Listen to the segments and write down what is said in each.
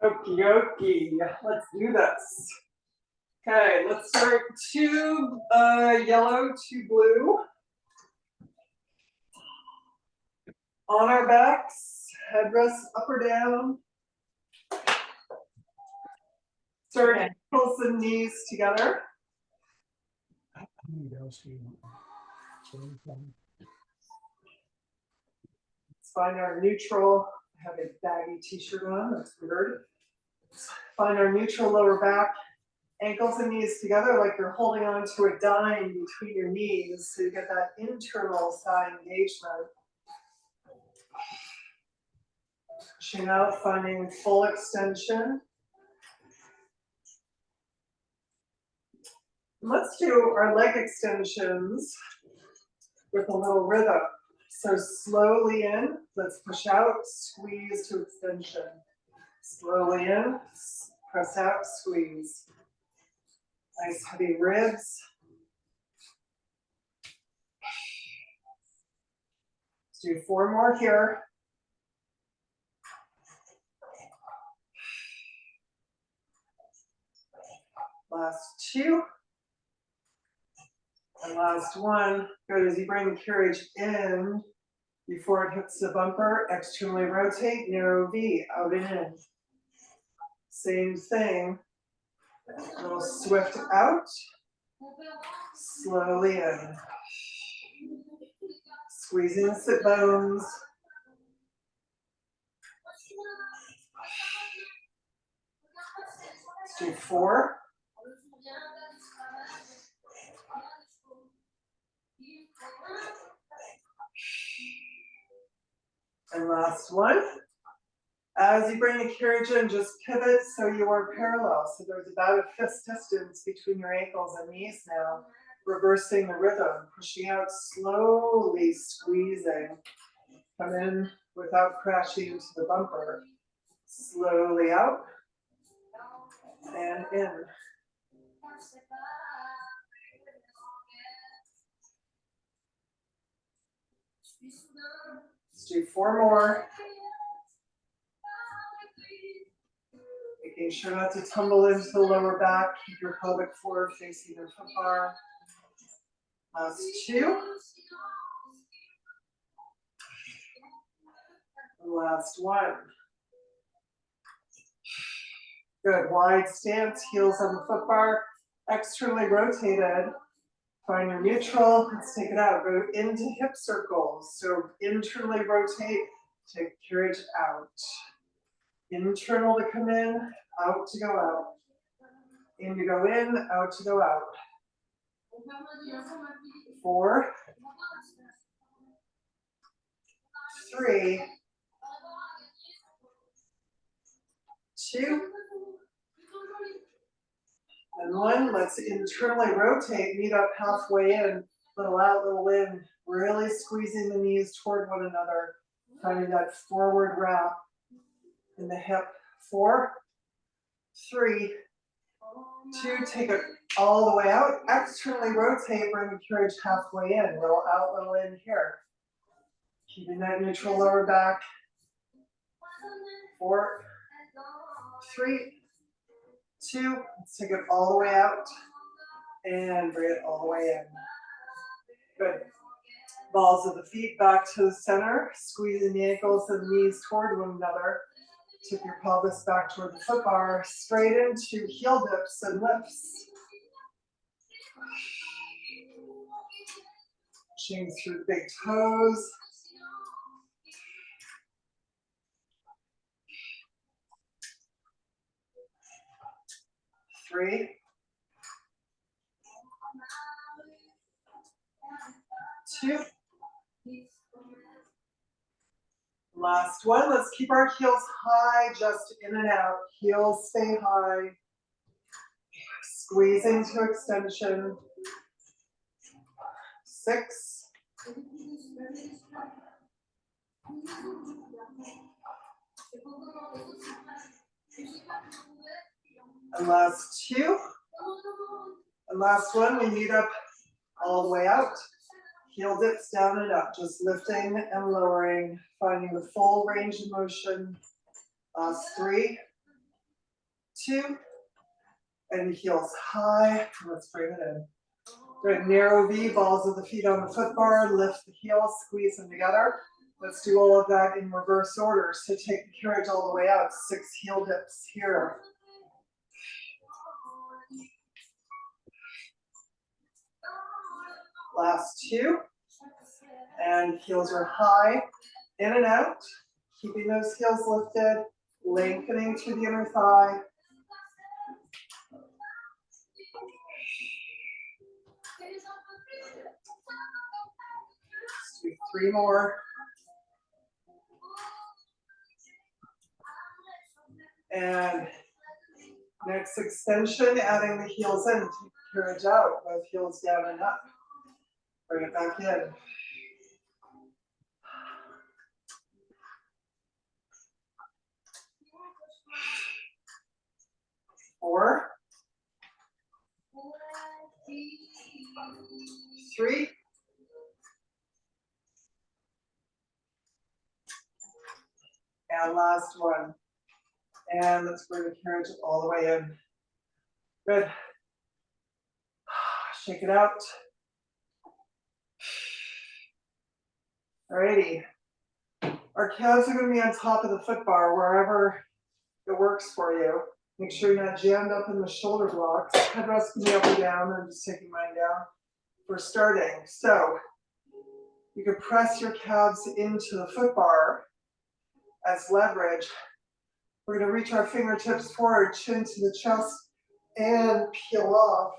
Okie dokie, let's do this. Okay, let's start tube yellow to blue. On our backs, headrest up or down. Start ankles and knees together. Let's find our neutral. I have a baggy t-shirt on, that's weird. Find our neutral lower back, ankles and knees together like you're holding on to a dime between your knees so you get that internal thigh engagement. Pushing out, finding full extension. Let's do our leg extensions with a little rhythm. So slowly in, let's push out, squeeze to extension. Slowly in, press out, squeeze. Nice heavy ribs. Let's do 4 more here. Last 2. And last 1. Good, as you bring the carriage in, before it hits the bumper, externally rotate, narrow V, out and in. Same thing. A little swift out, slowly in. Squeezing the sit bones. Let's do 4. And last 1. As you bring the carriage in, just pivot so you are parallel. So there's about a fist distance between your ankles and knees now. Reversing the rhythm, pushing out slowly, squeezing. Come in without crashing into the bumper. Slowly out and in. Let's do 4 more. Making sure not to tumble into the lower back. Keep your pelvic floor facing your foot bar. Last 2. And last 1. Good, wide stance, heels on the foot bar, externally rotated. Find your neutral, let's take it out. Go into hip circles. So internally rotate, take carriage out. Internal to come in, out to go out. In to go in, out to go out. 4, 3, 2, and 1. Let's internally rotate, meet up halfway in, little out, little in, really squeezing the knees toward one another, finding that forward wrap in the hip. 4, 3, 2, take it all the way out, externally rotate, bring the carriage halfway in, little out, little in here. Keeping that neutral lower back. 4, 3, 2, let's take it all the way out and bring it all the way in. Good. Balls of the feet back to the center, squeezing the ankles and knees toward one another. Tip your pelvis back toward the foot bar, straight into heel dips and lifts. Pushing through the big toes. 3, 2. Last 1. Let's keep our heels high, just in and out. Heels stay high. Squeezing to extension. 6. And last 2. And last 1, we meet up all the way out. Heel dips down and up, just lifting and lowering, finding the full range of motion. Last 3, 2, and heels high. Let's bring it in. Good, narrow V, balls of the feet on the foot bar, lift the heels, squeeze them together. Let's do all of that in reverse order. So take the carriage all the way out, 6 heel dips here. Last 2, and heels are high, in and out, keeping those heels lifted, lengthening through the inner thigh. Let's do 3 more. And next extension, adding the heels in, take the carriage out, both heels down and up. Bring it back in. 4, 3, and last one. And let's bring the carriage all the way in. Good. Shake it out. Alrighty. Our calves are going to be on top of the foot bar, wherever it works for you. Make sure you're not jammed up in the shoulder blocks. Headrest can be up or down. I'm just taking mine down. We're starting. So you can press your calves into the foot bar as leverage. We're going to reach our fingertips forward, chin to the chest, and peel off.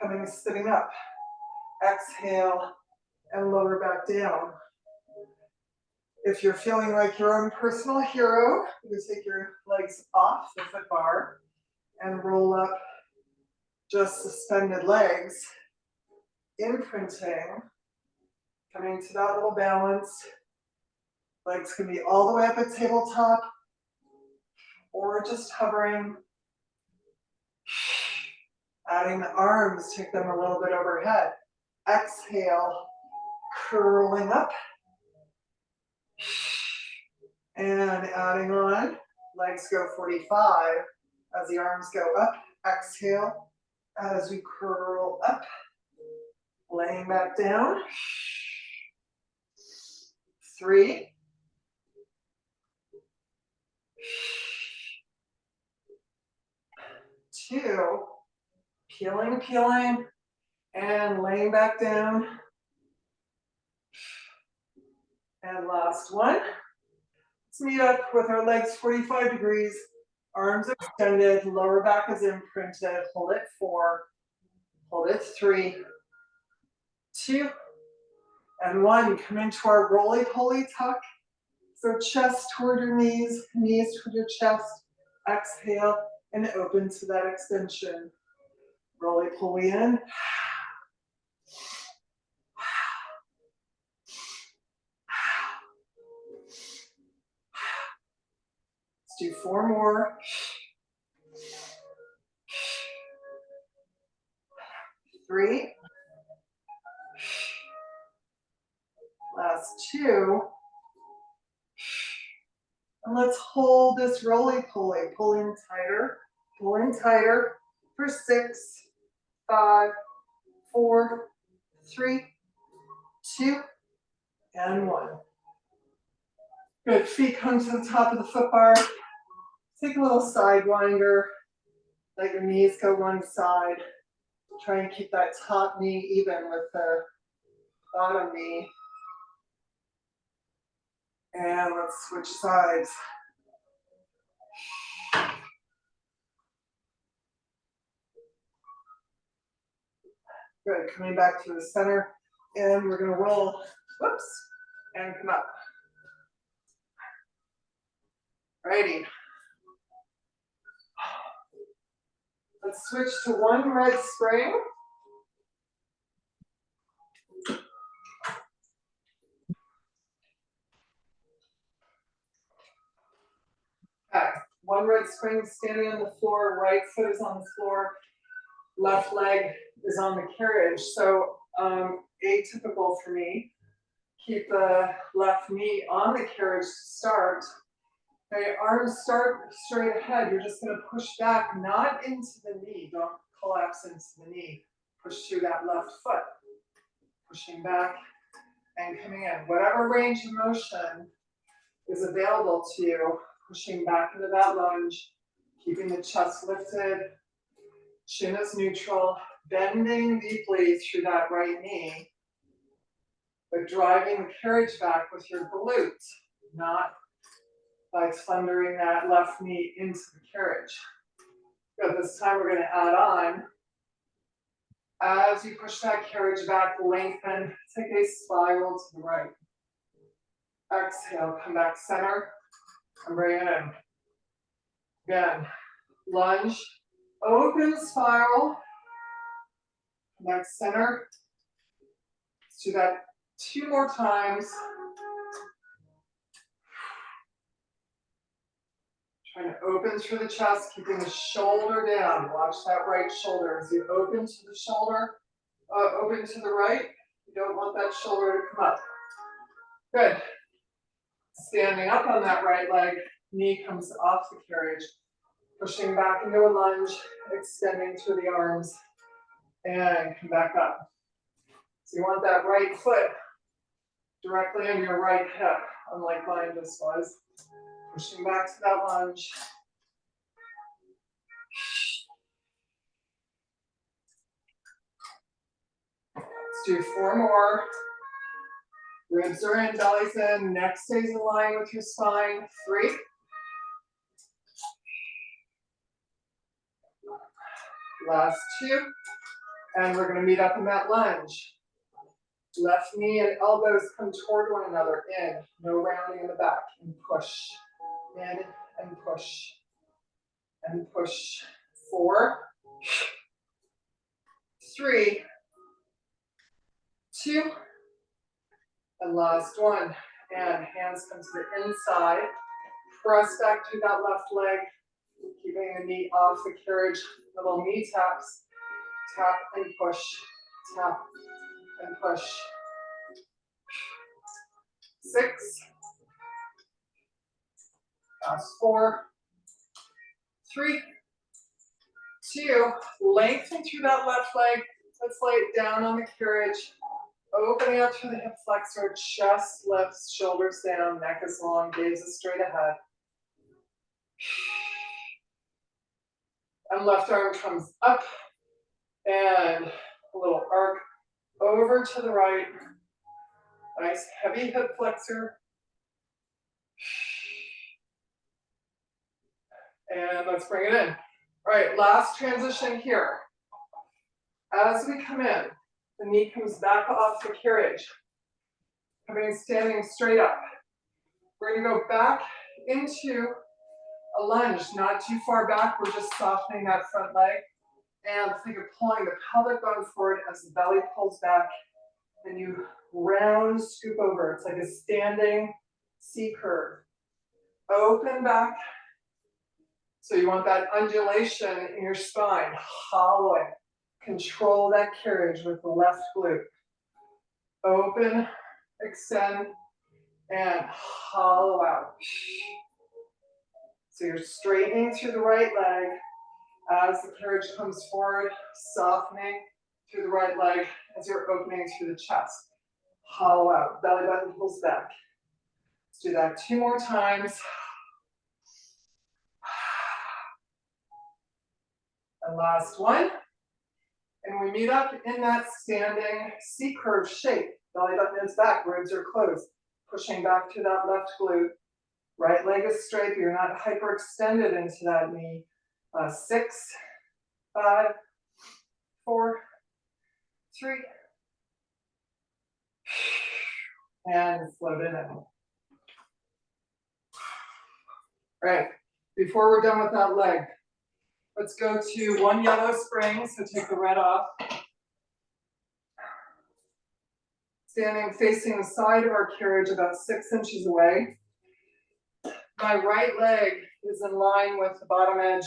Coming sitting up. Exhale and lower back down. If you're feeling like your own personal hero, you can take your legs off the foot bar and roll up just suspended legs, imprinting, coming to that little balance. Legs can be all the way up at tabletop or just hovering. Adding the arms, take them a little bit overhead. Exhale, curling up. And adding on, legs go 45 as the arms go up. Exhale as we curl up. Laying back down. 3. 2. Peeling, and laying back down. And last one. Let's meet up with our legs 45 degrees, arms extended, lower back is imprinted. Hold it 4, hold it 3, 2, and 1. Come into our roly-poly tuck. So chest toward your knees, knees toward your chest. Exhale and open to that extension. Roly-poly in. Let's do 4 more. 3. Last 2. And let's hold this roly-poly, pulling tighter for 6, 5, 4, 3, 2, and 1. Good, feet come to the top of the foot bar. Take a little sidewinder. Let your knees go one side. Try and keep that top knee even with the bottom knee. And let's switch sides. Good, coming back to the center. And we're gonna roll, whoops, and come up. Righty. Let's switch to one red spring. Okay, one red spring standing on the floor, right foot is on the floor, left leg is on the carriage. So atypical for me. Keep the left knee on the carriage to start. Okay, arms start straight ahead. You're just gonna push back, not into the knee. Don't collapse into the knee. Push through that left foot. Pushing back and coming in. Whatever range of motion is available to you, pushing back into that lunge, keeping the chest lifted, chin is neutral, bending deeply through that right knee, but driving the carriage back with your glute, not by thundering that left knee into the carriage. Good, this time we're gonna add on. As you push that carriage back, lengthen, take a spiral to the right. Exhale, come back center, and bring it in. Again, lunge, open spiral, come back center. Let's do that 2 more times. Trying to open through the chest, keeping the shoulder down. Watch that right shoulder. As you open to the shoulder, open to the right, you don't want that shoulder to come up. Good. Standing up on that right leg, knee comes off the carriage. Pushing back into a lunge, extending through the arms, and come back up. So you want that right foot directly on your right hip, unlike mine just was. Pushing back to that lunge. Let's do 4 more. Ribs are in, belly's in, neck stays in line with your spine. 3. Last 2. And we're gonna meet up in that lunge. Left knee and elbows come toward one another. In, no rounding in the back. And push. In and push. And push. 4. 3. 2. And last 1. And hands come to the inside. Press back to that left leg. Keeping the knee off the carriage. Little knee taps. Tap and push. Tap and push. 6. Last 4. 3. 2. Lengthen through that left leg. Let's lay it down on the carriage. Opening up through the hip flexor. Chest lifts, shoulders down, neck is long, gaze is straight ahead. And left arm comes up. And a little arc over to the right. Nice heavy hip flexor. And let's bring it in. All right, last transition here. As we come in, the knee comes back off the carriage. Standing straight up. We're gonna go back into a lunge, not too far back. We're just softening that front leg. And think of pulling the pelvic bone forward as the belly pulls back. And you round scoop over. It's like a standing C curve. Open back. So you want that undulation in your spine, hollowing. Control that carriage with the left glute. Open, extend, and hollow out. So you're straightening through the right leg as the carriage comes forward, softening through the right leg as you're opening through the chest. Hollow out, belly button pulls back. Let's do that 2 more times. And last 1. And we meet up in that standing C-curve shape. Belly button is back, ribs are closed. Pushing back to that left glute. Right leg is straight, but you're not hyperextended into that knee. 6, 5, 4, 3. And float it in. All right, before we're done with that leg, let's go to 1 yellow spring, so take the red off. Standing facing the side of our carriage about 6 inches away. My right leg is in line with the bottom edge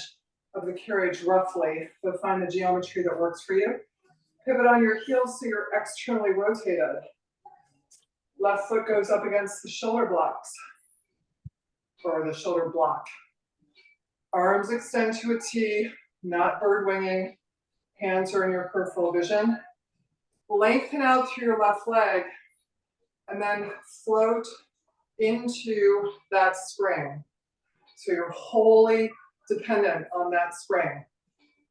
of the carriage roughly, so find the geometry that works for you. Pivot on your heels so you're externally rotated. Left foot goes up against the shoulder blocks. or the shoulder block. Arms extend to a T, not bird winging. Hands are in your peripheral vision. Lengthen out through your left leg and then float into that spring. So you're wholly dependent on that spring,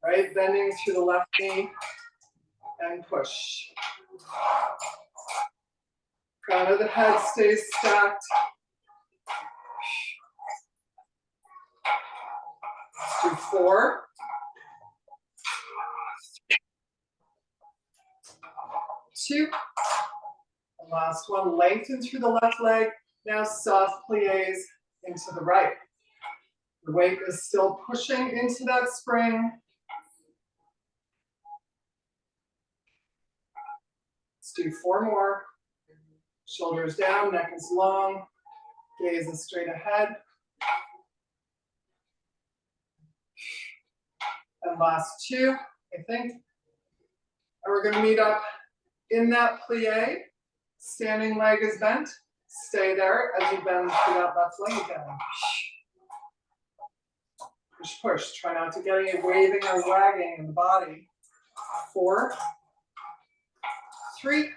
right? Bending through the left knee and push. Crown of the head stays stacked. Let's do 4. 2. And last one, lengthen through the left leg. Now soft plies into the right. The weight is still pushing into that spring. Let's do 4 more. Shoulders down, neck is long, gaze is straight ahead. And last 2, I think. And we're going to meet up in that plie. Standing leg is bent. Stay there as you bend through that left leg again. Push, push. Try not to get any waving or wagging in the body. 4, 3,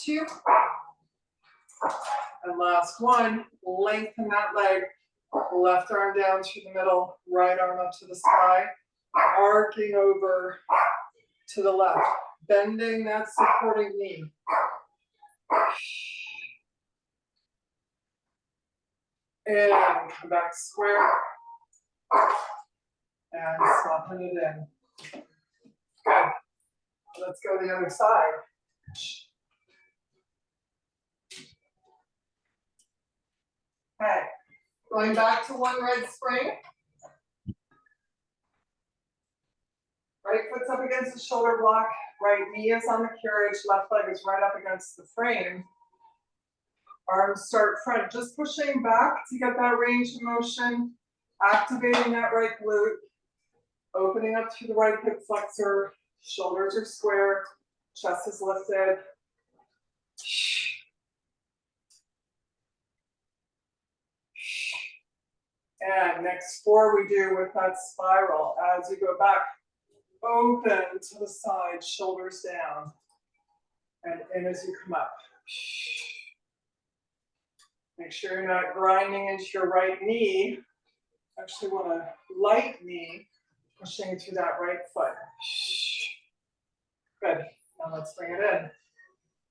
2, and last one. Lengthen that leg. Left arm down through the middle, right arm up to the sky, arcing over to the left, bending that supporting knee. And come back square. And soften it in. Good. Let's go the other side. Okay. Going back to one red spring. Right foot's up against the shoulder block. Right knee is on the carriage. Left leg is right up against the frame. Arms start front, just pushing back to get that range of motion. Activating that right glute. Opening up through the right hip flexor. Shoulders are square. Chest is lifted. And next 4 we do with that spiral. As you go back, open to the side, shoulders down. And in as you come up. Make sure you're not grinding into your right knee. Actually want a light knee, pushing through that right foot. Good. Now let's bring it in.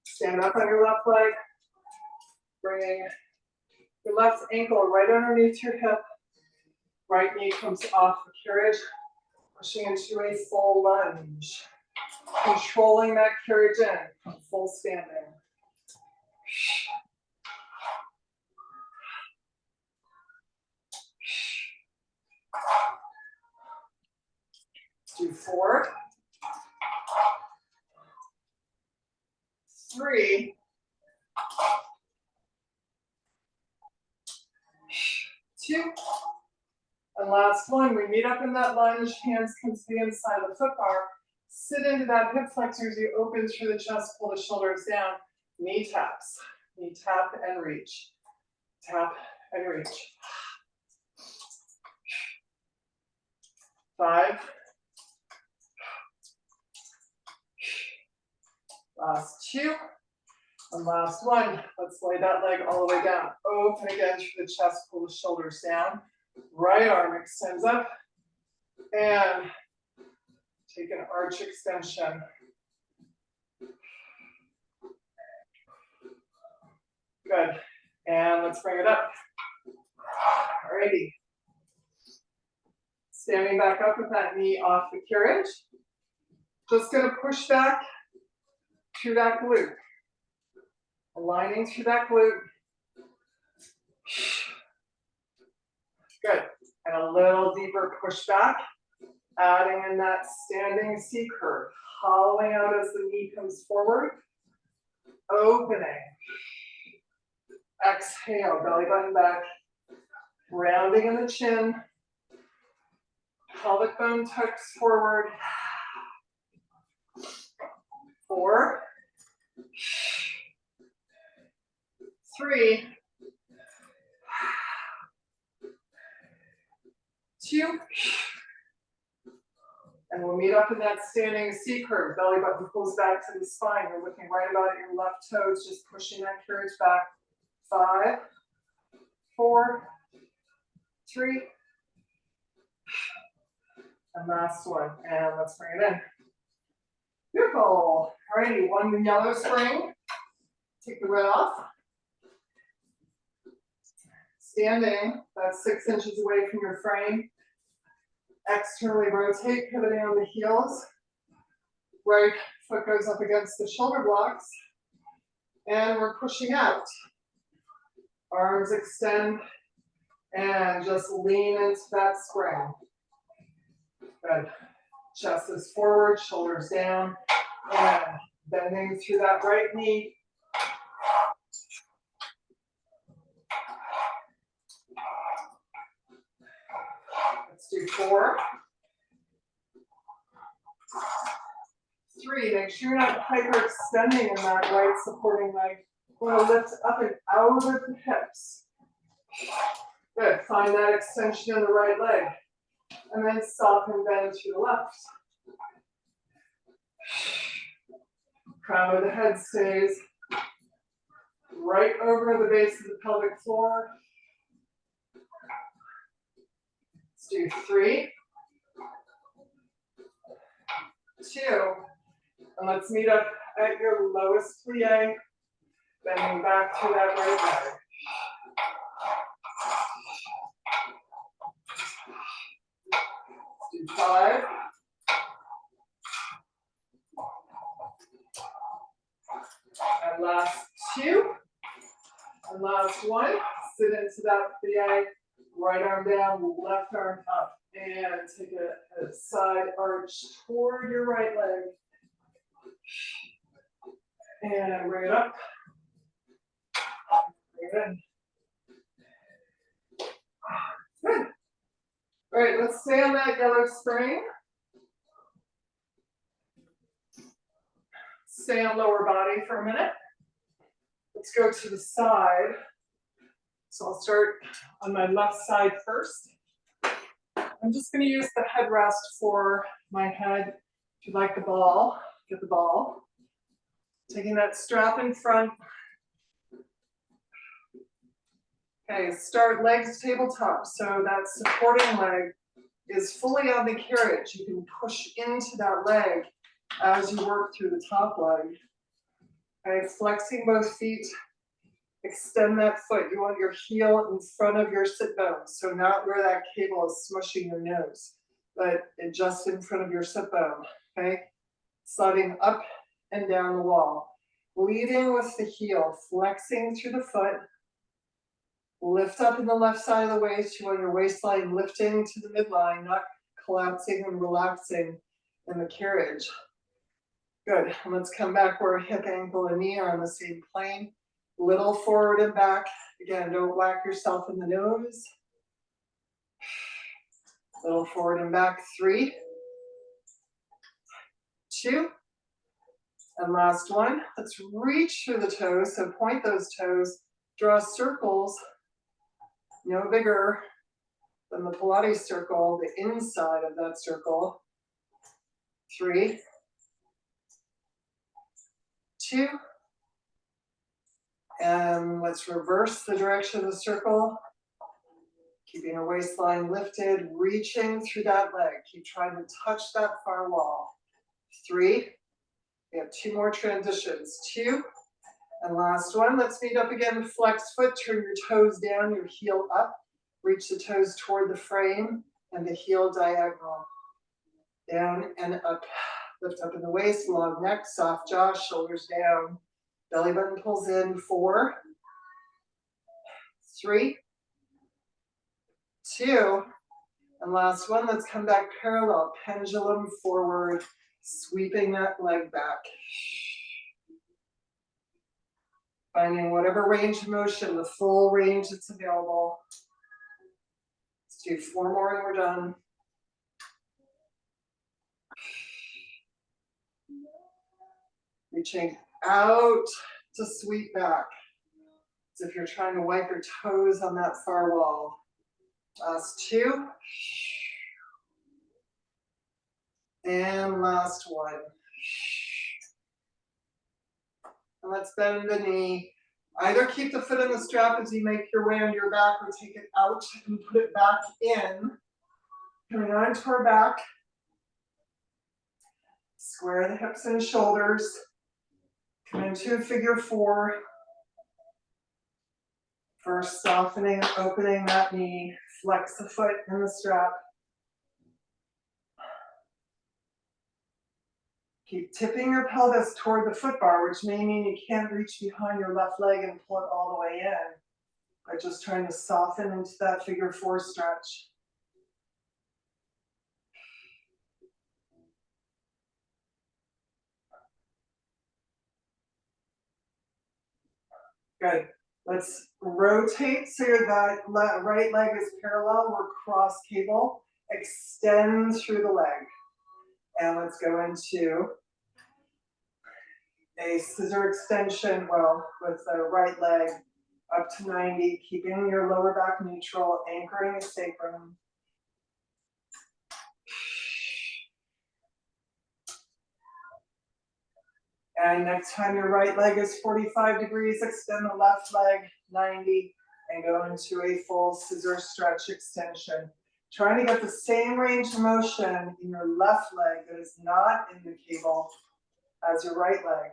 Stand up on your left leg. Bringing your left ankle right underneath your hip. Right knee comes off the carriage, pushing into a full lunge. Controlling that carriage in, full standing. Do 4, 3, 2, and last one. We meet up in that lunge, hands come to the inside of the foot bar. Sit into that hip flexor as you open through the chest, pull the shoulders down. Knee taps, knee tap and reach. Tap and reach. 5. Last 2. And last one. Let's lay that leg all the way down. Open again through the chest, pull the shoulders down. Right arm extends up. And take an arch extension. Good. And let's bring it up. Alrighty. Standing back up with that knee off the carriage. Just going to push back to that glute. Aligning to that glute. Good. And a little deeper push back. Adding in that standing C curve. Hollowing out as the knee comes forward. Opening. Exhale, belly button back. Rounding in the chin. Pelvic bone tucks forward. 4, 3, 2. And we'll meet up in that standing C curve. Belly button pulls back to the spine. You're looking right about at your left toes, just pushing that carriage back. 5, 4, 3. And last one. And let's bring it in. Beautiful. Alrighty, one yellow spring. Take the red off. Standing, that's 6 inches away from your frame. Externally rotate, pivoting on the heels. Right foot goes up against the shoulder blocks. And we're pushing out. Arms extend and just lean into that spring. Good. Chest is forward, shoulders down, and bending through that right knee. Let's do 4. 3, make sure you're not hyperextending in that right supporting leg. You want to lift up and out of the hips. Good, find that extension in the right leg. And then soften bend to the left. Crown of the head stays right over the base of the pelvic floor. Let's do 3, 2, and let's meet up at your lowest plie, bending back to that right leg. Let's do 5. And last 2. And last 1. Sit into that plie, right arm down, left arm up. And take a side arch toward your right leg. And bring it up. Bring it in. Good. All right, let's stay on that yellow spring. Stay on lower body for a minute. Let's go to the side. So I'll start on my left side first. I'm just going to use the headrest for my head. If you'd like the ball, get the ball. Taking that strap in front. Okay, start legs tabletop. So that supporting leg is fully on the carriage. You can push into that leg as you work through the top leg. Okay, flexing both feet. Extend that foot. You want your heel in front of your sit bone. So not where that cable is smushing your nose, but just in front of your sit bone. Okay, sliding up and down the wall. Leading with the heel, flexing through the foot. Lift up in the left side of the waist. You want your waistline lifting to the midline, not collapsing and relaxing in the carriage. Good. And let's come back where hip, ankle, and knee are on the same plane. Little forward and back. Again, don't whack yourself in the nose. Little forward and back. 3, 2, and last one. Let's reach through the toes. So point those toes. Draw circles. No bigger than the Pilates circle, the inside of that circle. 3, 2, and let's reverse the direction of the circle. Keeping your waistline lifted, reaching through that leg. Keep trying to touch that far wall. 3, we have 2 more transitions. 2, and last one. Let's meet up again. Flex foot, turn your toes down, your heel up. Reach the toes toward the frame and the heel diagonal. Down and up. Lift up in the waist, long neck, soft jaw, shoulders down. Belly button pulls in. 4, 3, 2, and last one. Let's come back parallel, pendulum forward, sweeping that leg back. Finding whatever range of motion, the full range that's available. Let's do 4 more and we're done. Reaching out to sweep back. As if you're trying to wipe your toes on that far wall. Last two. And last one. And let's bend the knee. Either keep the foot in the strap as you make your way onto your back, or take it out and put it back in. Coming onto our back. Square the hips and shoulders. Come into figure four. First, softening, opening that knee. Flex the foot in the strap. Keep tipping your pelvis toward the foot bar, which may mean you can't reach behind your left leg and pull it all the way in. By just trying to soften into that figure four stretch. Good. Let's rotate so that right leg is parallel. We're cross cable. Extend through the leg. And let's go into a scissor extension, well, with the right leg up to 90, keeping your lower back neutral, anchoring the sacrum. And next time your right leg is 45 degrees, extend the left leg 90 and go into a full scissor stretch extension. Trying to get the same range of motion in your left leg that is not in the cable as your right leg.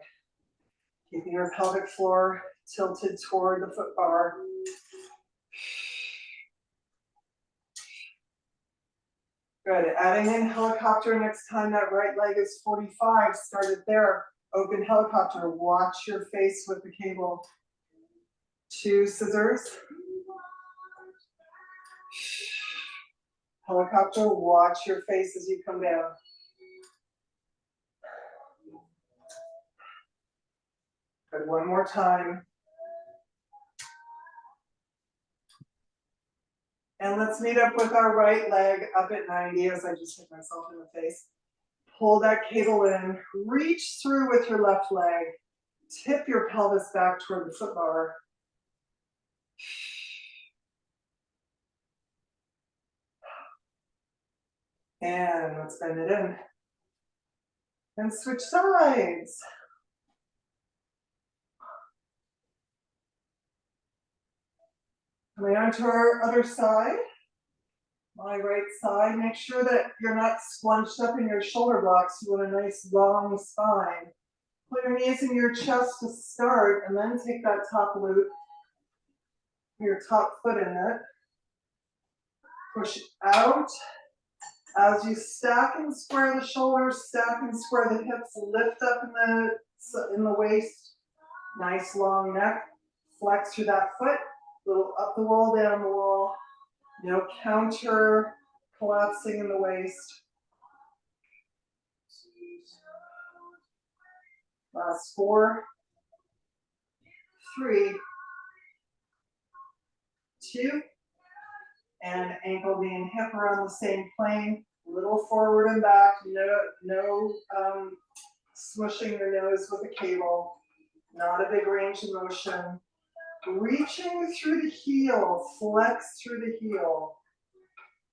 Keeping your pelvic floor tilted toward the foot bar. Good. Adding in helicopter next time that right leg is 45. Start it there. Open helicopter. Watch your face with the cable. 2 scissors. Helicopter. Watch your face as you come down. Good. One more time. And let's meet up with our right leg up at 90 as I just hit myself in the face. Pull that cable in, reach through with your left leg, tip your pelvis back toward the foot bar. And let's bend it in. And switch sides. Coming on to our other side. My right side, make sure that you're not scrunched up in your shoulder blocks. You want a nice long spine. Put your knees in your chest to start, and then take that top loop, your top foot in it. Push out. As you stack and square the shoulders, stack and square the hips, lift up in the waist. Nice long neck. Flex through that foot. Little up the wall, down the wall. No counter collapsing in the waist. Last 4, 3, 2, and ankle knee and hip are on the same plane. Little forward and back. No smushing your nose with a cable. Not a big range of motion. Reaching through the heel, flex through the heel.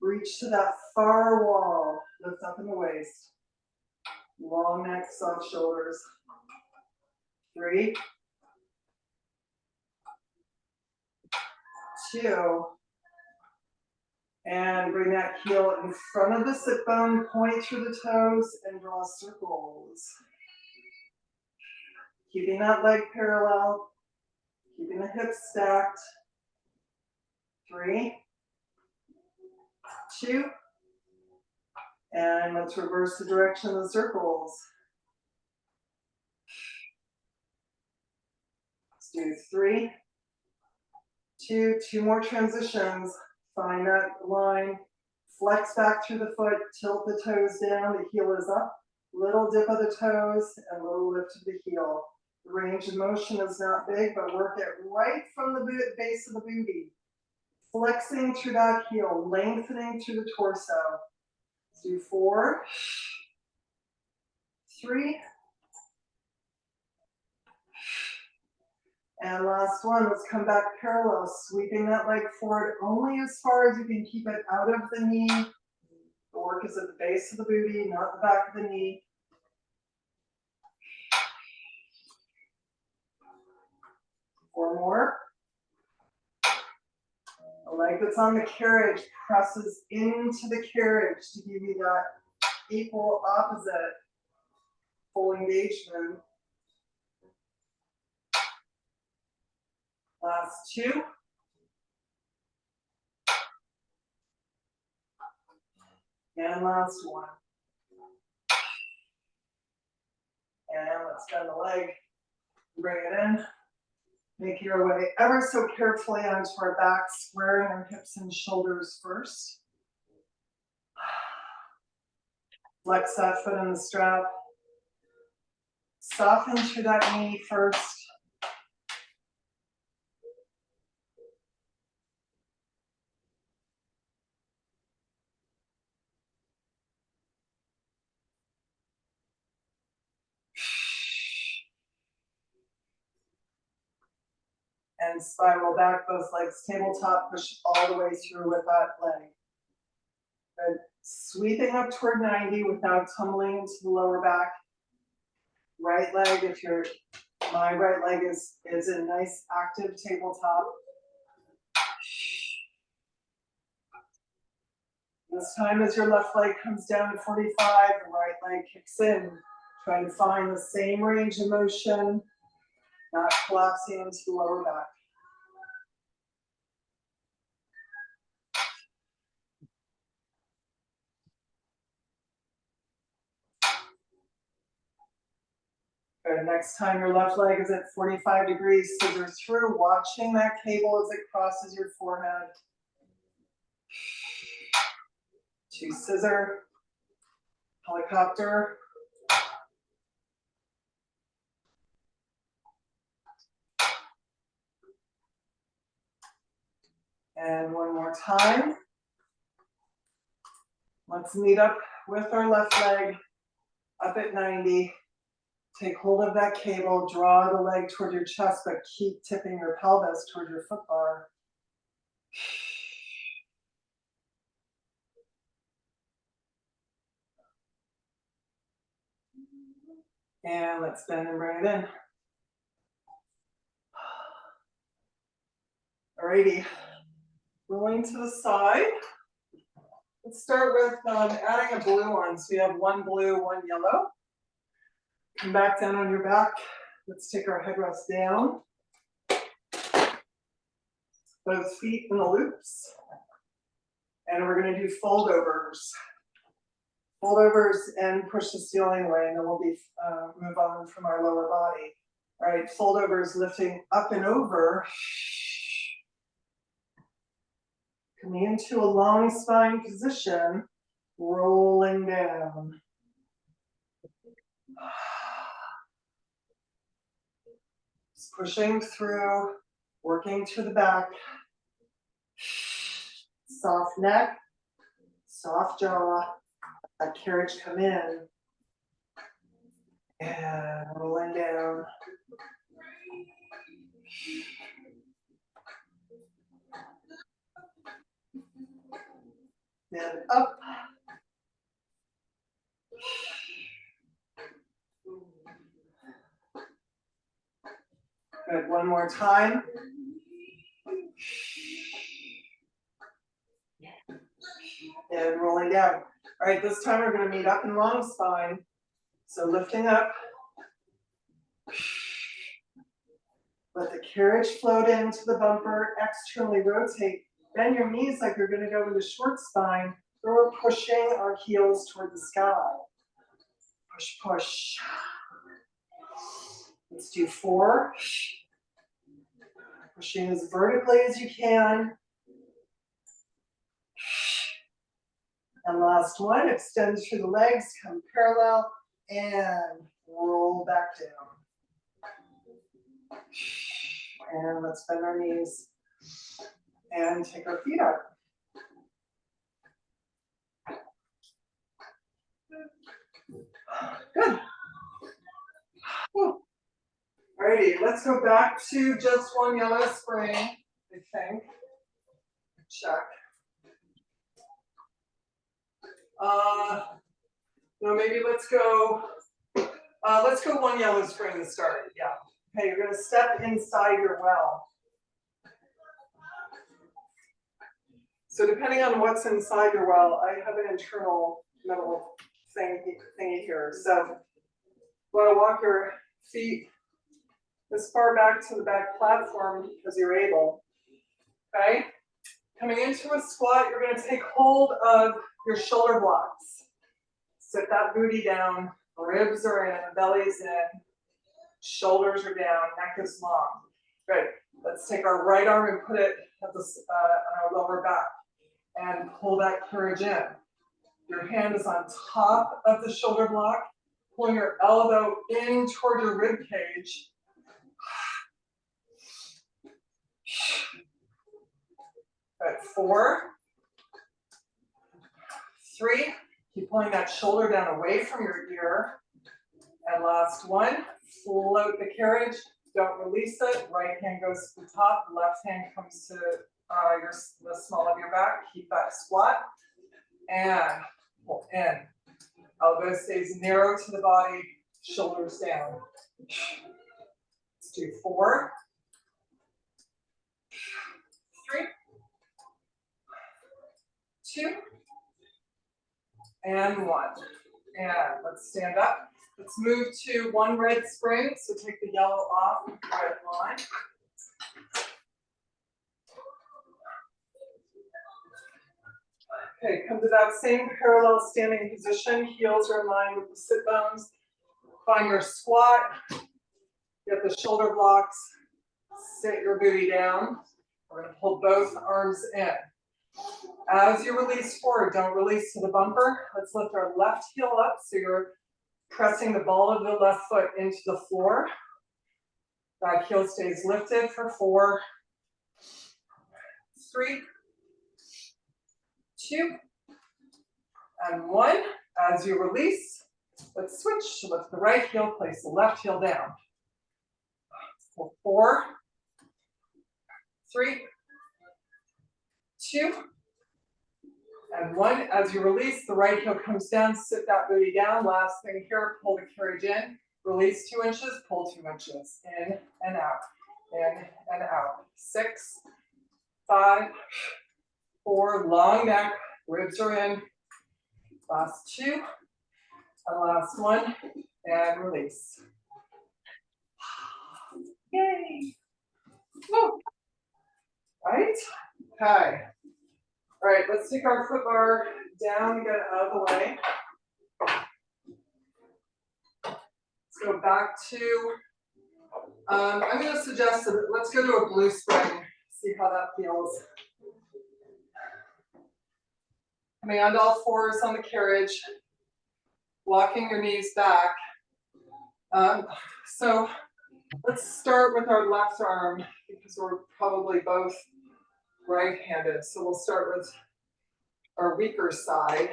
Reach to that far wall, lift up in the waist. Long neck, soft shoulders. 3, 2, and bring that heel in front of the sit bone, point through the toes, and draw circles. Keeping that leg parallel, keeping the hips stacked. 3, 2, and let's reverse the direction of the circles. Let's do 3, 2, 2 more transitions. Find that line, flex back through the foot, tilt the toes down, the heel is up. Little dip of the toes and little lift of the heel. The range of motion is not big, but work it right from the base of the booty. Flexing through that heel, lengthening through the torso. Let's do 4, 3, And last one, let's come back parallel, sweeping that leg forward only as far as you can keep it out of the knee. The work is at the base of the booty, not the back of the knee. Four more. The leg that's on the carriage presses into the carriage to give you that equal opposite full engagement. Last two. And last one. And let's bend the leg, bring it in. Make your way ever so carefully onto our back, squaring our hips and shoulders first. Flex that foot in the strap. Soften through that knee first. And spiral back, both legs tabletop, push all the way through with that leg. Good. Sweeping up toward 90 without tumbling into the lower back. Right leg, my right leg is a nice active tabletop. This time as your left leg comes down to 45, the right leg kicks in. Try to find the same range of motion, not collapsing into the lower back. Good. Next time your left leg is at 45 degrees, scissor through, watching that cable as it crosses your forehead. Two scissor, helicopter. And one more time. Let's meet up with our left leg up at 90. Take hold of that cable, draw the leg toward your chest, but keep tipping your pelvis toward your foot bar. And let's bend and bring it in. Alrighty, rolling to the side. Let's start with adding a blue one. So we have one blue, one yellow. Come back down on your back. Let's take our headrest down. Both feet in the loops. And we're going to do fold overs. Fold overs and push the ceiling away, and then we'll move on from our lower body. All right, fold overs, lifting up and over. Coming into a long spine position, rolling down. Just pushing through, working to the back. Soft neck, soft jaw. That carriage come in. And rolling down. Then up. Good, one more time. And rolling down. All right, this time we're going to meet up in long spine. So lifting up. Let the carriage float into the bumper, externally rotate. Bend your knees like you're going to go into short spine. We're pushing our heels toward the sky. Push, push. Let's do 4. Pushing as vertically as you can. And last one, extend through the legs, come parallel, and roll back down. And let's bend our knees and take our feet up. Good. Whew. Alrighty, let's go back to just one yellow spring, I think. Check. No, maybe let's go one yellow spring to start. Yeah. Okay, you're gonna step inside your well. So depending on what's inside your well, I have an internal metal thingy here. So you want to walk your feet as far back to the back platform as you're able. Okay? Coming into a squat, you're going to take hold of your shoulder blocks. Sit that booty down, ribs are in, belly's in, shoulders are down, neck is long. Good. Let's take our right arm and put it at on our lower back and pull that courage in. Your hand is on top of the shoulder block, pulling your elbow in toward your rib cage. Good. 4, 3, keep pulling that shoulder down away from your ear. And last one, float the carriage, don't release it. Right hand goes to the top, left hand comes to the small of your back. Keep that squat. And pull in. Elbow stays narrow to the body, shoulders down. Let's do 4, 3, 2, and 1. And let's stand up. Let's move to one red spring. So take the yellow off, red line. Okay, come to that same parallel standing position. Heels are in line with the sit bones. Find your squat. Get the shoulder blocks. Sit your booty down. We're going to pull both arms in. As you release forward, don't release to the bumper. Let's lift our left heel up so you're pressing the ball of the left foot into the floor. That heel stays lifted for 4, 3, 2, and 1. As you release, let's switch. Lift the right heel, place the left heel down. 4, 3, 2, and 1. As you release, the right heel comes down, sit that booty down. Last thing here, pull the carriage in. Release 2 inches, pull 2 inches. In and out, in and out. 6, 5, 4, long neck, ribs are in. Last 2, and last 1, and release. Yay! Woo. Right? Okay. All right, let's take our foot bar down and get it out of the way. Let's go back to, I'm going to suggest that let's go to a blue spring, see how that feels. Coming onto all fours on the carriage, walking your knees back. So let's start with our left arm because we're probably both right-handed. So we'll start with our weaker side.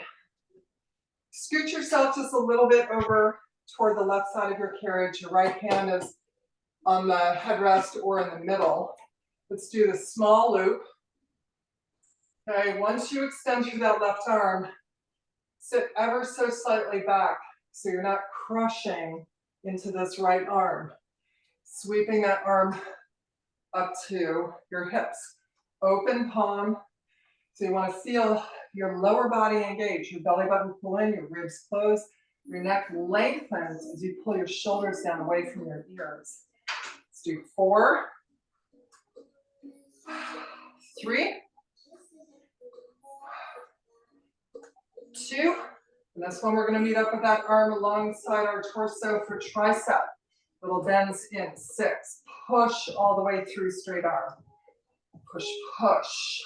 Scoot yourself just a little bit over toward the left side of your carriage. Your right hand is on the headrest or in the middle. Let's do the small loop. Okay, once you extend through that left arm, sit ever so slightly back so you're not crushing into this right arm. Sweeping that arm up to your hips. Open palm. So you want to feel your lower body engage, your belly button pull in, your ribs close, your neck lengthens as you pull your shoulders down away from your ears. Let's do 4, 3, 2, and this one we're going to meet up with that arm alongside our torso for tricep. Little bends in. 6, push all the way through straight arm. Push, push.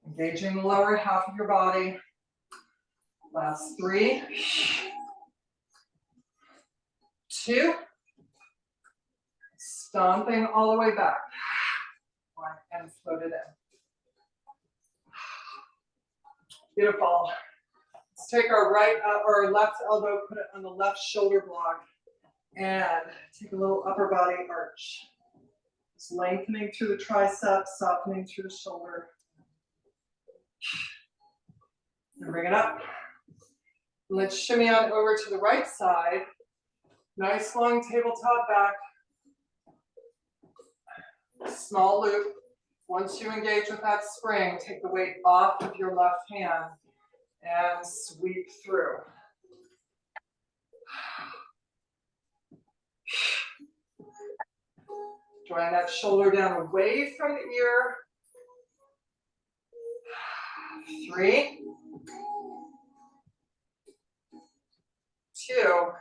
Engaging the lower half of your body. Last 3, 2, stomping all the way back. 1, and float it in. Beautiful. Let's take our right or left elbow, put it on the left shoulder block, And take a little upper body arch. Just lengthening through the triceps, softening through the shoulder. And bring it up. Let's shimmy on over to the right side. Nice long tabletop back. Small loop. Once you engage with that spring, take the weight off of your left hand and sweep through. Drawing that shoulder down away from the ear. 3, 2.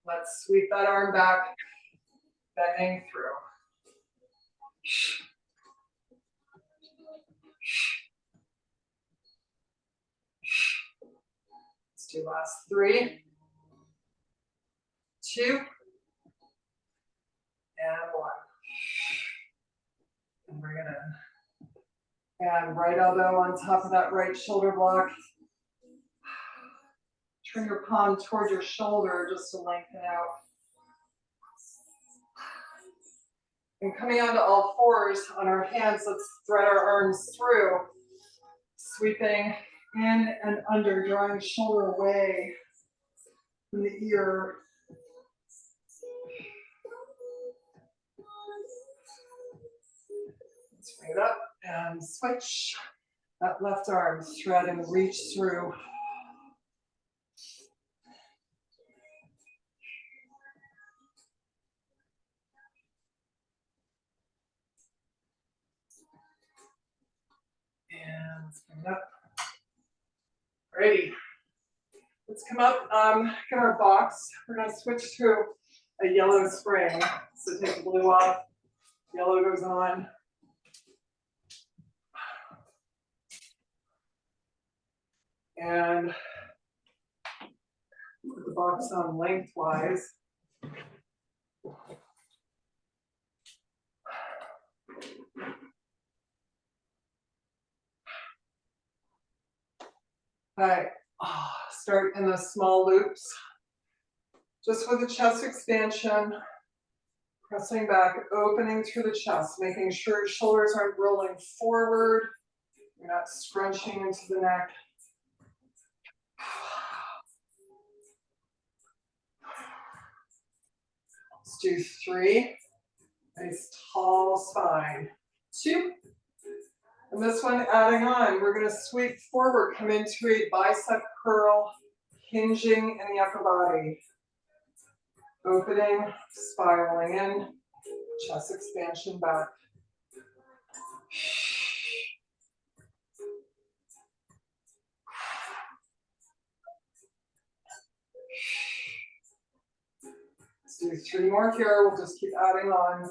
Let's sweep that arm back, bending through. Let's do last 3, 2, and 1. And bring it in. And right elbow on top of that right shoulder block. Turn your palm toward your shoulder just to lengthen out. And coming onto all fours on our hands, let's thread our arms through, sweeping in and under, drawing shoulder away from the ear. Let's bring it up and switch. That left arm, thread and reach through. And let's bring it up. Alrighty. Let's come up, get our box. We're gonna switch to a yellow spring. So take the blue off, yellow goes on. And put the box on lengthwise. All right, start in the small loops. Just with the chest expansion, pressing back, opening through the chest, making sure your shoulders aren't rolling forward. You're not scrunching into the neck. Let's do 3. Nice tall spine. 2. And this one adding on, we're gonna sweep forward, come into a bicep curl, hinging in the upper body. Opening, spiraling in, chest expansion back. Let's do 3 more here, we'll just keep adding on.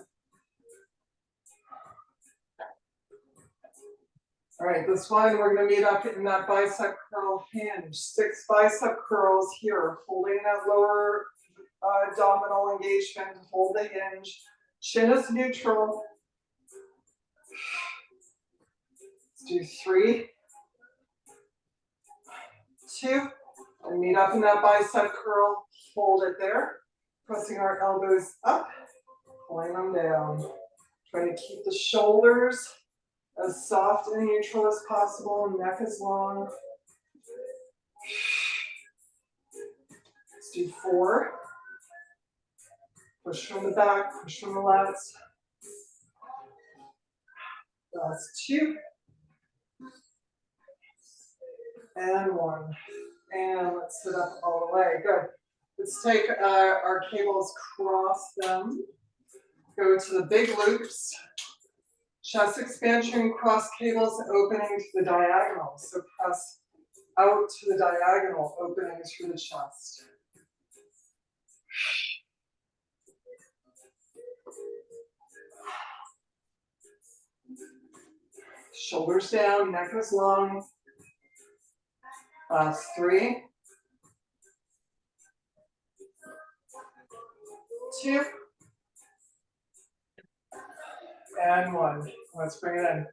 All right, this one, we're gonna meet up in that bicep curl hinge. 6 bicep curls here, holding that lower abdominal engagement, hold the hinge. Chin is neutral. Let's do 3, 2, and meet up in that bicep curl, hold it there. Pressing our elbows up, pulling them down. Trying to keep the shoulders as soft and neutral as possible, neck is long. Let's do 4. Push from the back, push from the left. That's 2. And 1. And let's sit up all the way. Good. Let's take our cables, cross them. Go to the big loops. Chest expansion, cross cables, opening to the diagonal. So press out to the diagonal, opening through the chest. Shoulders down, neck is long. Last 3. 2. And 1. Let's bring it in.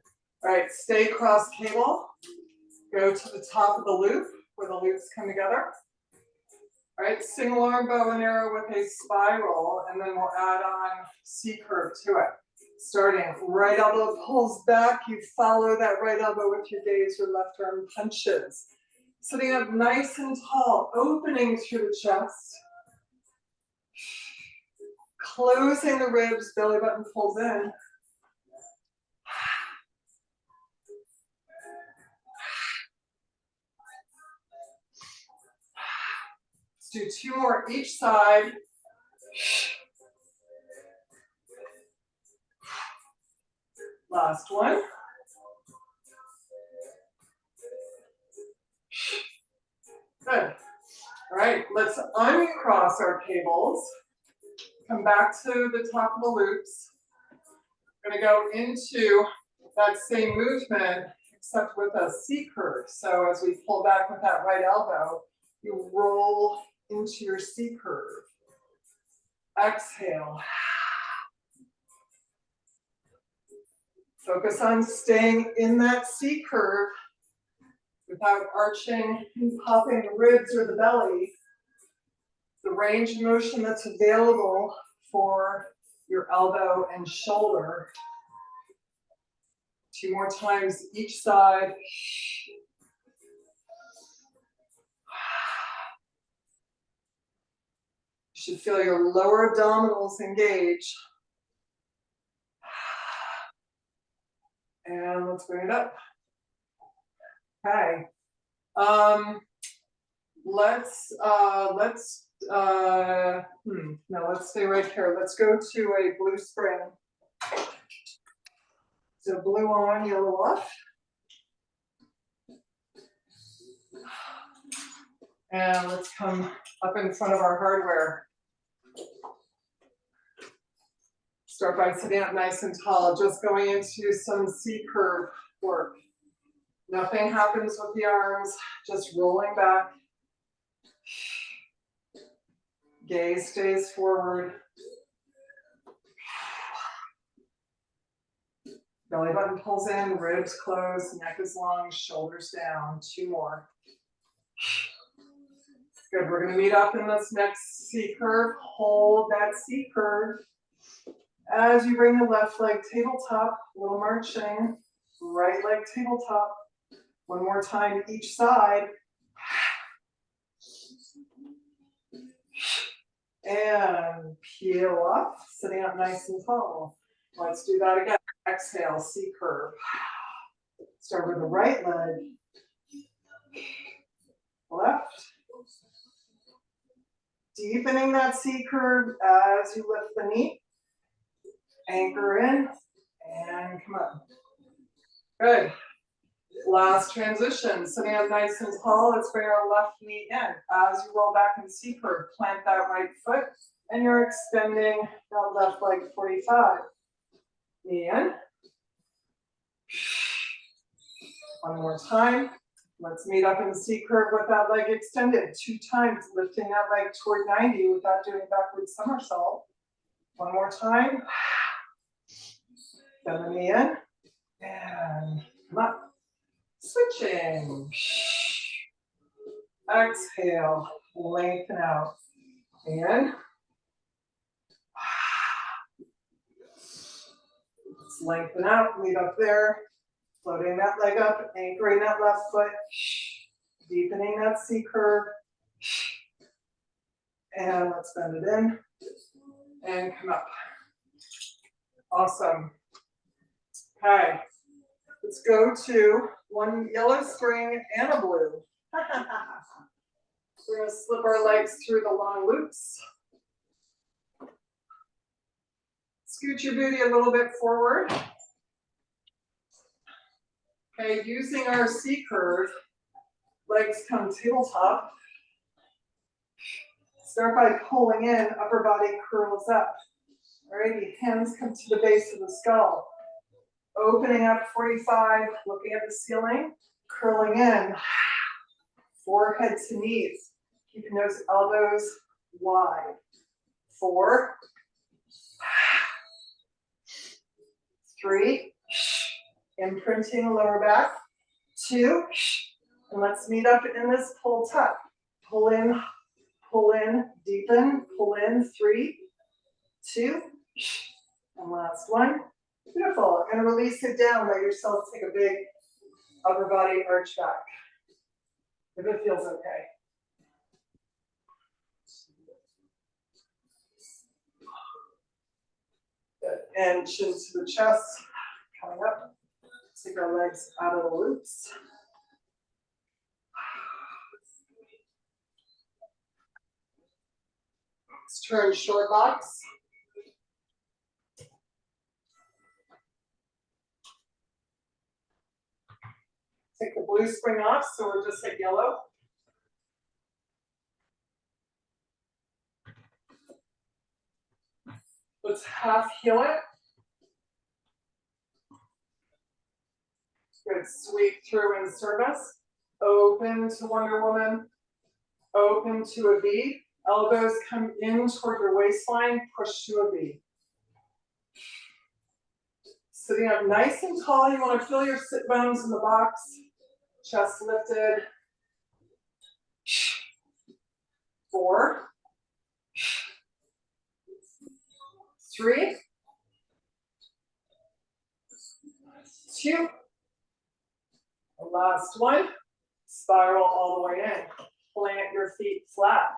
All right, stay cross cable. Go to the top of the loop where the loops come together. All right, single arm bow and arrow with a spiral, and then we'll add on C curve to it. Starting, right elbow pulls back, you follow that right elbow with your gaze, your left arm punches. Sitting up nice and tall, opening through the chest. Closing the ribs, belly button pulls in. Let's do 2 more each side. Last one. Good. All right, let's uncross our cables. Come back to the top of the loops. We're gonna go into that same movement, except with a C curve. So as we pull back with that right elbow, you roll into your C curve. Exhale. Focus on staying in that C curve without arching and popping the ribs or the belly. The range of motion that's available for your elbow and shoulder. 2 more times each side. You should feel your lower abdominals engage. And let's bring it up. Okay. Let's stay right here. Let's go to a blue spring. So blue on, yellow off. And let's come up in front of our hardware. Start by sitting up nice and tall, just going into some C curve work. Nothing happens with the arms, just rolling back. Gaze stays forward. Belly button pulls in, ribs close, neck is long, shoulders down. 2 more. Good, we're gonna meet up in this next C curve. Hold that C curve. As you bring the left leg tabletop, little marching, right leg tabletop. 1 more time each side. And peel off, sitting up nice and tall. Let's do that again. Exhale, C curve. Start with the right leg. Left. Deepening that C curve as you lift the knee. Anchor in and come up. Good. Last transition, sitting up nice and tall. Let's bring our left knee in. As you roll back in C curve, plant that right foot, and you're extending that left leg 45. Knee in. 1 more time. Let's meet up in the C curve with that leg extended. 2 times, lifting that leg toward 90 without doing a backward somersault. 1 more time. Bend the knee in. And come up. Switching. Exhale, lengthen out. And let's lengthen out, meet up there. Floating that leg up, anchoring that left foot. Deepening that C curve. And let's bend it in. And come up. Awesome. Okay. Let's go to 1 yellow spring and a blue. We're going to slip our legs through the long loops. Scoot your booty a little bit forward. Okay, using our C curve, legs come tabletop. Start by pulling in, upper body curls up. All right, hands come to the base of the skull. Opening up 45, looking at the ceiling, curling in, forehead to knees, keeping those elbows wide. 4, 3, imprinting lower back. 2, and let's meet up in this pull tuck. Pull in, Pull in, deepen, pull in, 3, 2, and last one. Beautiful, and release it down, let yourself take a big upper body arch back, if it feels okay. Good, and chin to the chest, coming up. Take our legs out of the loops. Let's turn short box. Take the blue spring off, so we're just at yellow. Let's half heel it. Good, sweep through in service. Open to Wonder Woman. Open to a V. Elbows come in toward your waistline, push to a V. Sitting up nice and tall, you want to feel your sit bones in the box. Chest lifted. 4, 3, 2. The last one. Spiral all the way in. Plant your feet flat.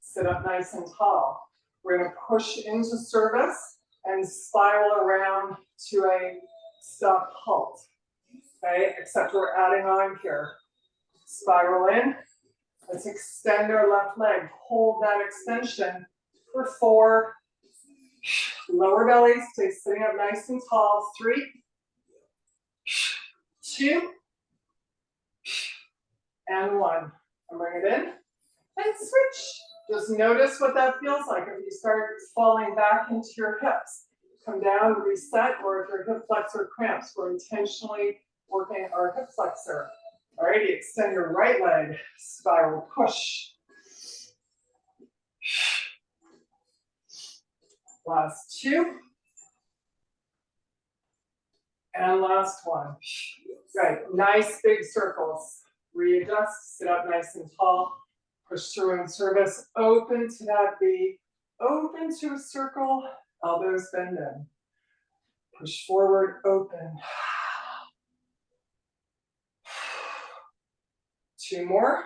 Sit up nice and tall. We're going to push into service and spiral around to a stop halt. Okay, except we're adding on here. Spiral in. Let's extend our left leg. Hold that extension for 4. Lower belly, stay sitting up nice and tall. 3, 2, and 1. And bring it in and switch. Just notice what that feels like if you start falling back into your hips. Come down, reset, or if your hip flexor cramps, we're intentionally working our hip flexor. Alrighty, extend your right leg, spiral push. Last 2. And last 1. Right, nice big circles. Readjust, sit up nice and tall. Push through in service, open to that V. Open to a circle, elbows bend in. Push forward, open. 2 more.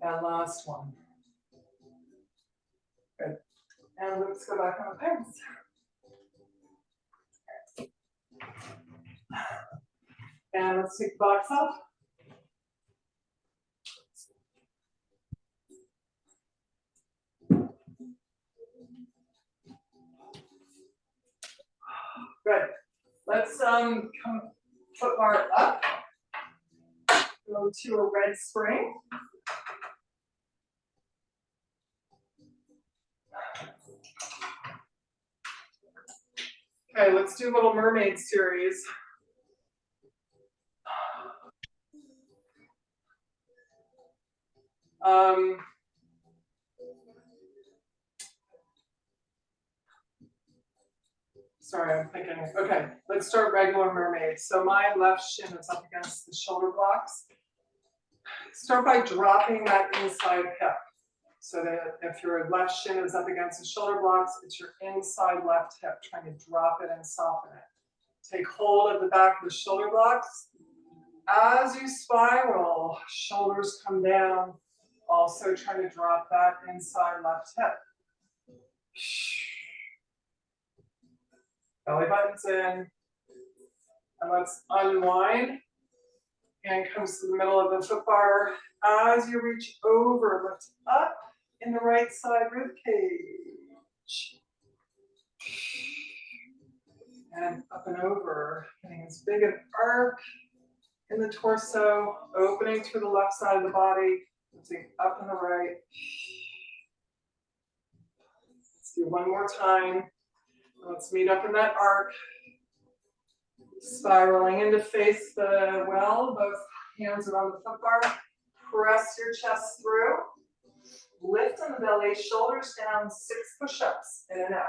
And last 1. Good. And let's go back on the pegs. And let's take the box off. Good. Let's come foot bar up. Go to a red spring. Okay, let's do Little Mermaid series. Sorry, I'm thinking, okay, let's start regular mermaid. So my left shin is up against the shoulder blocks. Start by dropping that inside hip. So that if your left shin is up against the shoulder blocks, it's your inside left hip, trying to drop it and soften it. Take hold of the back of the shoulder blocks. As you spiral, shoulders come down. Also trying to drop that inside left hip. Belly button's in. And let's unwind. Hand comes to the middle of the foot bar. As you reach over, lift up in the right side rib cage. And up and over, getting as big an arc in the torso, opening through the left side of the body, lifting up and the right. Let's do one more time. Let's meet up in that arc. Spiraling in to face the well, both hands around the foot bar. Press your chest through. Lift in the belly, shoulders down, 6 push-ups, in and out.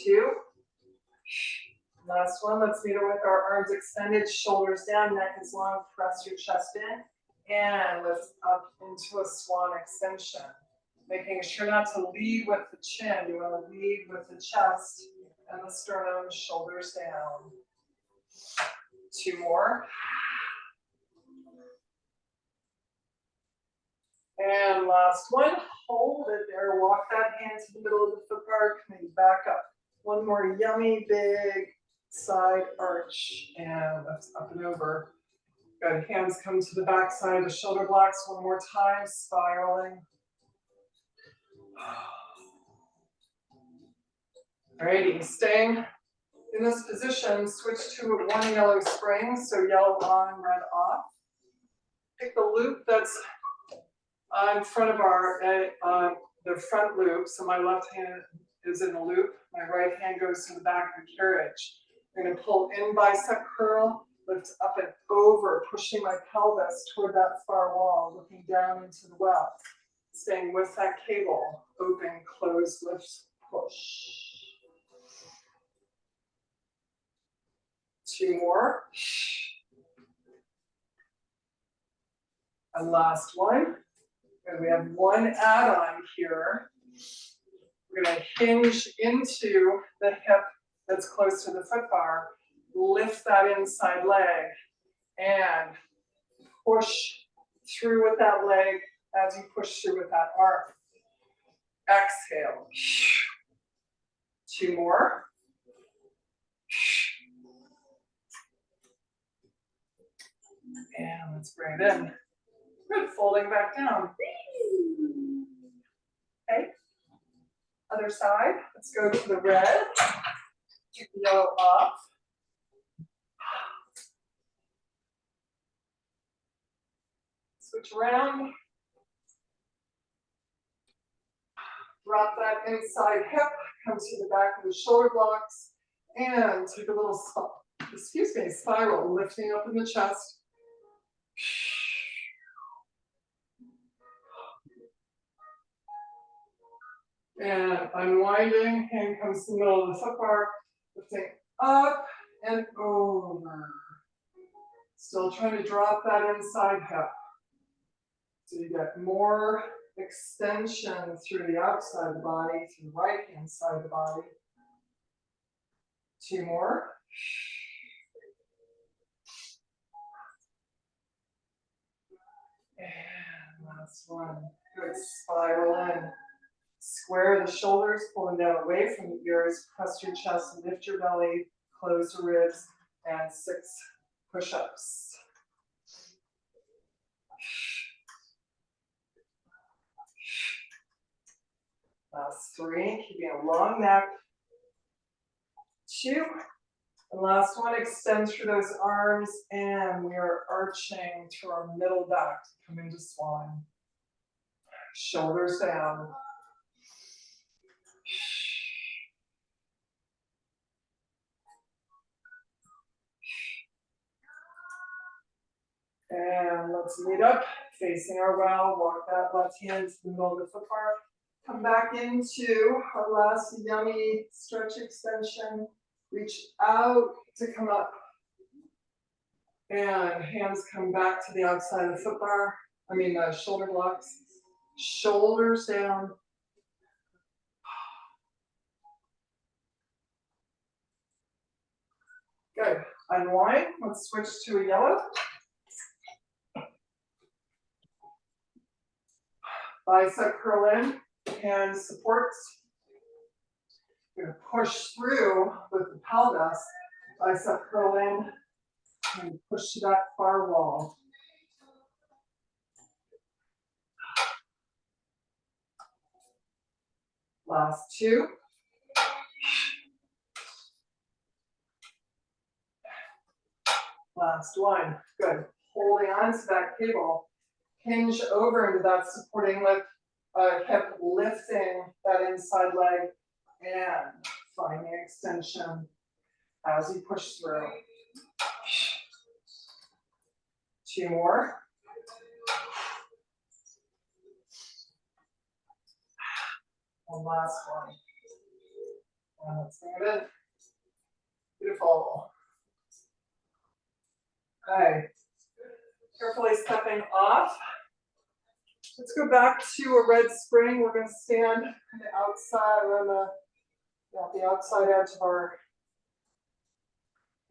2. Last one, let's meet it with our arms extended, shoulders down, neck is long, press your chest in, and lift up into a swan extension. Making sure not to lead with the chin, you want to lead with the chest and the sternum, shoulders down. 2 more. And last one, hold it there, walk that hand to the middle of the foot bar, coming back up. One more yummy big side arch and lift up and over. Good, hands come to the back side of the shoulder blocks one more time, spiraling. Alrighty, staying in this position, switch to one yellow spring, so yellow on, red off. Pick the loop that's in front of our, the front loop, so my left hand is in the loop, my right hand goes to the back of the carriage. I'm going to pull in bicep curl, lift up and over, pushing my pelvis toward that far wall, looking down into the well. Staying with that cable, open, close, lift, push. 2 more. And last one. And we have one add-on here. We're going to hinge into the hip that's close to the foot bar, lift that inside leg, and push through with that leg as you push through with that arm. Exhale. 2 more. And let's bring it in. Good, folding back down. Okay. Other side, let's go to the red. Take the yellow off. Switch around. Drop that inside hip, come to the back of the shoulder blocks, and take a little, spiral, lifting up in the chest. And unwinding, hand comes to the middle of the foot bar, lifting up and over. Still trying to drop that inside hip. So you get more extension through the outside of the body, through the right hand side of the body. 2 more. And last one. Good, spiral in. Square the shoulders, pulling down away from the ears, press your chest, lift your belly, close the ribs, and 6 push-ups. Last 3, keeping a long neck. 2, and last one, extend through those arms, and we are arching through our middle back to come into swan. Shoulders down. And let's meet up, facing our well, walk that left hand to the middle of the foot bar. Come back into our last yummy stretch extension. Reach out to come up. And hands come back to the outside of the foot bar. Shoulder blocks. Shoulders down. Good. Unwind. Let's switch to a yellow. Bicep curl in, hand supports. We're going to push through with the pelvis. Bicep curl in and push to that far wall. Last 2. Last 1. Good. Holding on to that cable. Hinge over into that supporting lift, hip, lifting that inside leg, and finding extension as you push through. 2 more. And last one. And let's bring it in. Beautiful. Okay. Carefully stepping off. Let's go back to a red spring. We're going to stand on the outside, or on the outside edge of our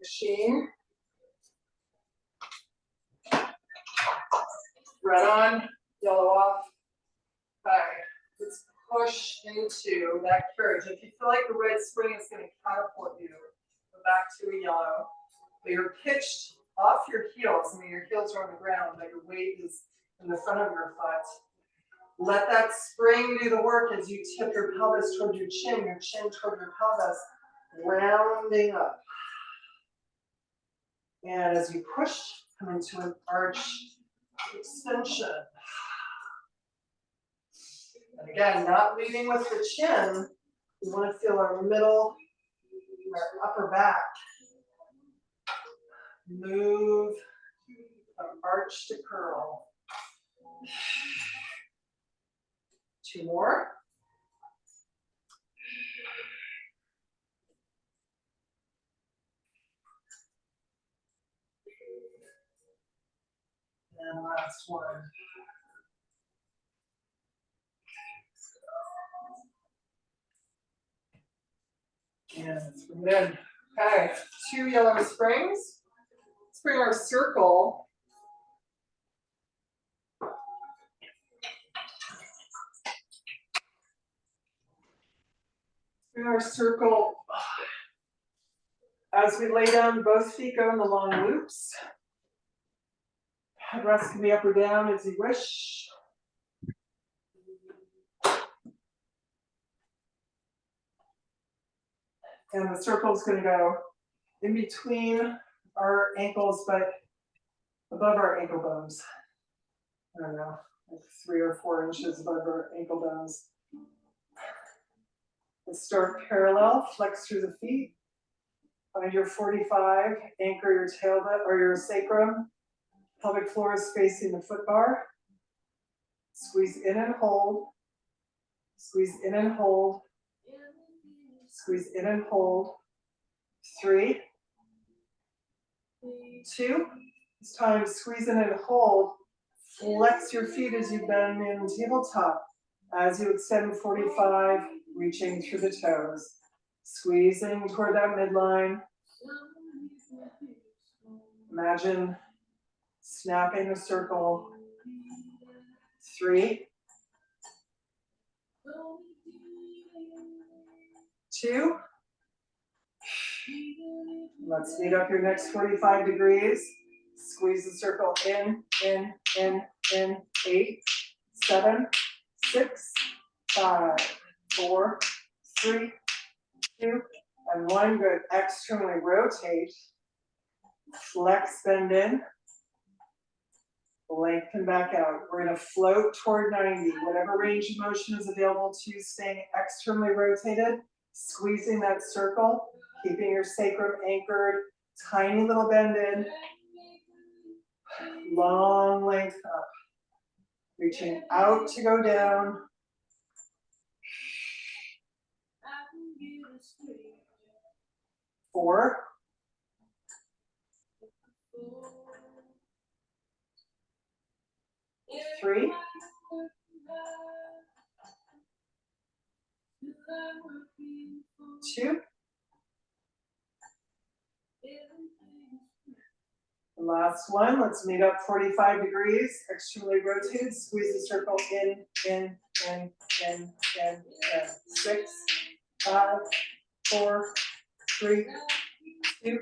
machine. Red on, yellow off. Okay. Let's push into that carriage. If you feel like the red spring is going to catapult you, go back to a yellow. But you're pitched off your heels. I mean, your heels are on the ground, but your weight is in the front of your foot. Let that spring do the work as you tip your pelvis toward your chin toward your pelvis, rounding up. And as you push, come into an arch extension. And again, not leading with the chin. We want to feel our middle, our upper back. Move from arch to curl. 2 more. And last one. And let's bring it in. Okay, 2 yellow springs. Let's bring our circle. Bring our circle. As we lay down, both feet go in the long loops. Headrest can be up or down as you wish. And the circle is going to go in between our ankles, but above our ankle bones. I don't know, like 3 or 4 inches above our ankle bones. Let's start parallel, flex through the feet. Find your 45, anchor your tailbone or your sacrum. Pelvic floor is facing the foot bar. Squeeze in and hold. Squeeze in and hold. Squeeze in and hold. 3, 2. It's time to squeeze in and hold. Flex your feet as you bend in tabletop. As you extend 45, reaching through the toes. Squeezing toward that midline. Imagine snapping a circle. 3, 2. Let's meet up your next 45 degrees. Squeeze the circle in. 8, 7, 6, 5, 4, 3, 2, and 1. Good. Externally rotate. Flex, bend in. Lengthen back out. We're going to float toward 90. Whatever range of motion is available to you, staying externally rotated, squeezing that circle, keeping your sacrum anchored, tiny little bend in, long length up, reaching out to go down. 4, 3, 2. The last one, let's meet up 45 degrees, externally rotated, squeeze the circle in. 6, 5, 4, 3, 2,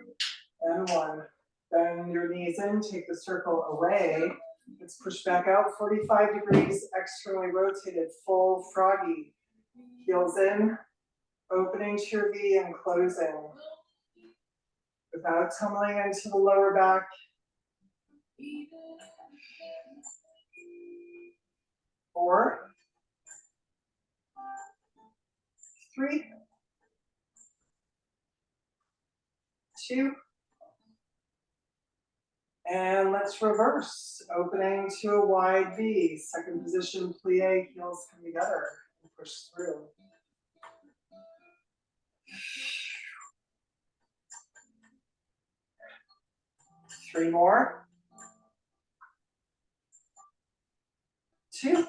and 1. Bend your knees in, take the circle away. Let's push back out 45 degrees, externally rotated, full froggy. Heels in, opening to your V and closing. Without tumbling into the lower back. 4, 3, 2, and let's reverse, opening to a wide V. Second position, plie, heels come together and push through. Three more. Two.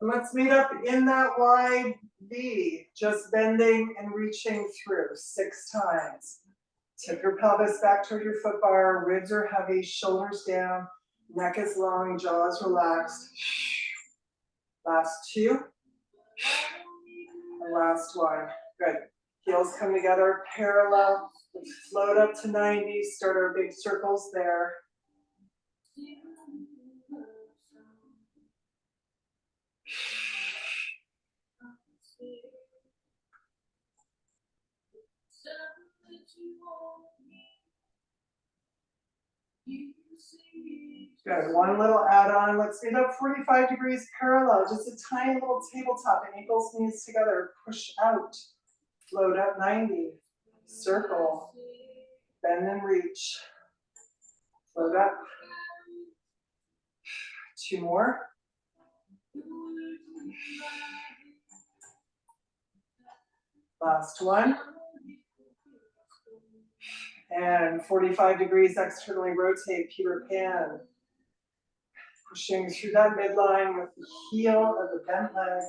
And let's meet up in that wide V, just bending and reaching through 6 times. Tip your pelvis back toward your foot bar, ribs are heavy, shoulders down, neck is long, jaws relaxed. Last 2. And last 1. Good. Heels come together, parallel. Let's float up to 90, start our big circles there. Good, one little add-on. Let's get up 45 degrees parallel, just a tiny little tabletop, ankles, knees together, push out, float up 90, circle, bend and reach, float up. 2 more. Last 1. And 45 degrees externally rotate, Peter Pan. Pushing through that midline with the heel of the bent leg.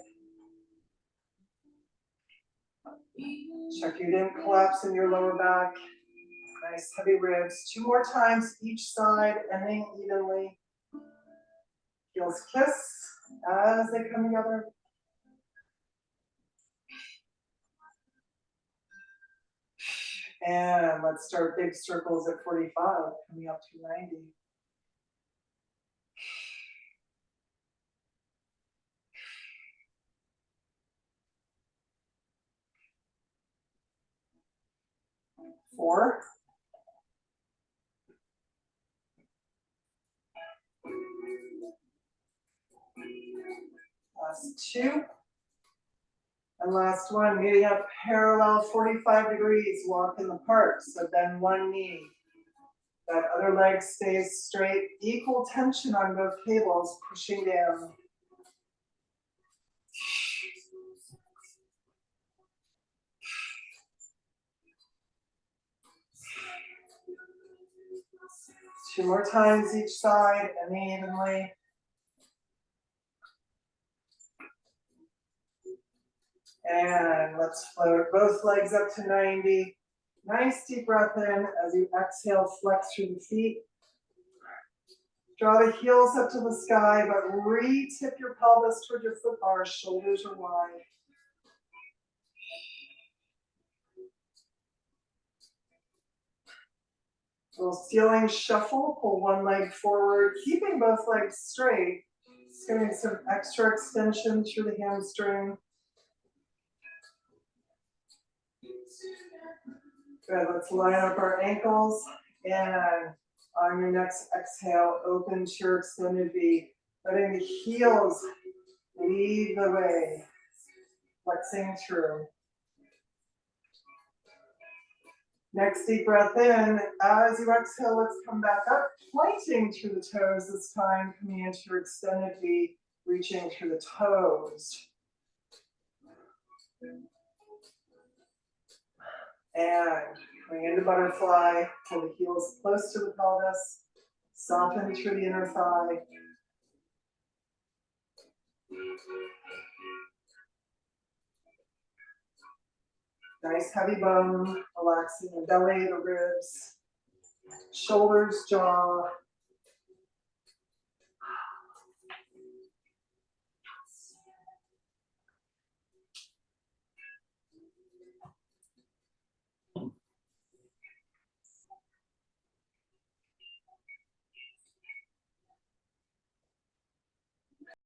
Check you didn't collapse in your lower back. Nice heavy ribs. 2 more times each side, ending evenly. Heels kiss as they come together. And let's start big circles at 45, coming up to 90. Four. Last 2. And last 1, meeting up parallel 45 degrees, walk in the park. So bend one knee. That other leg stays straight. Equal tension on both cables, pushing down. Two more times each side, and evenly. And let's float both legs up to 90. Nice deep breath in as you exhale, flex through the feet. Draw the heels up to the sky, but re-tip your pelvis toward your foot bar, shoulders are wide. Little ceiling shuffle, pull one leg forward, keeping both legs straight. Just getting some extra extension through the hamstring. Good, let's line up our ankles, and on your next exhale, open to your extended V, letting the heels lead the way, flexing through. Next deep breath in. As you exhale, let's come back up, pointing through the toes this time, coming into your extended V, reaching through the toes. And coming into butterfly, pull the heels close to the pelvis, soften through the inner thigh. Nice heavy bone, relaxing the belly, the ribs, shoulders, jaw.